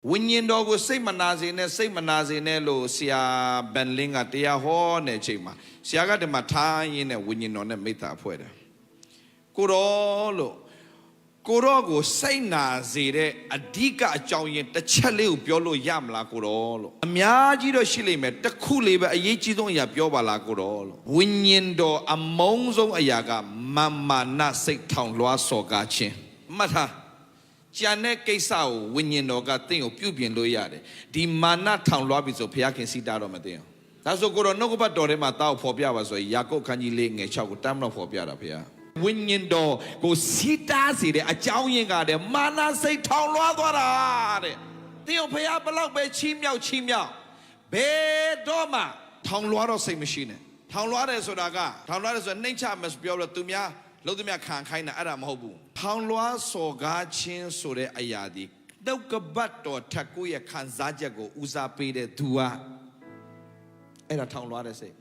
ဝိညာဉ်တော်ကိုစိတ်မနာစေနဲ့လို့ဆရာဘန်လင်းကတရားဟောနေချိန်မှာဆရာကဒီမှာထားရင်းနဲ့ဝိညာဉ်တော်နဲ့မိသားဖွဲ့တယ်ကိုရောကိုစိတ်နာစေတဲ့အဓိကအကြောင်းရင်းတစ်ချက်လေးကိုပြောလို့ရမလားကိုရောလို့အများကြီးတော့ရှိလိမ့်မယ်တစ်ခုလေးပဲအရေးကြီးဆုံးအရာပြောပါလားကိုရောလို့ဝိညာဉ်တော်အမုန်းဆုံးအရာကမာနစိတ်ထောင်လွှားစော်ကားခြင်းမှတ်ထားကျန်တဲ့ကိစ္စကိုဝိညာဉ်တော်ကသင်ကိုပြုပြင်လို့ရတယ်ဒီမာနထောင်လွှားပြီဆိုဘုရားခင်စီတာတော့မသိအောင်ဒါဆိုကိုရောနှုတ်ကပတ်တော်ထဲမှာတောက်ဖော်ပြပါဆိုရင်ယာကုပ်ခန်းကြီး၄ငယ်6ကိုတမ်းတော့ဖော်ပြတာဘုရားဝိညာဉ်တော်ကိုစီတာစေတဲ့အကြောင်းရင်းကတဲ့မာနစိတ်ထောင်လွှားသွားတာတဲ့သင်ကိုဘုရားဘလောက်ပဲချီးမြှောက်ဘယ်တော့မှထောင်လွှားတော့စိတ်မရှိနဲ့ထောင်လွှားတယ်ဆိုတာနှိမ့်ချမပြောလို့သူများလို့သူများခံခိုင်းတာအဲ့ဒါမဟုတ်ဘူးထောင်လွှားစော်ကားခြင်းဆိုတဲ့အရာဒီနှုတ်ကပတ်တော်ထက်ကိုရဲ့ခံစားချက်ကိုဦးစားပေးတဲ့သူကအဲ့ဒါထောင်လွှားတဲ့စိတ်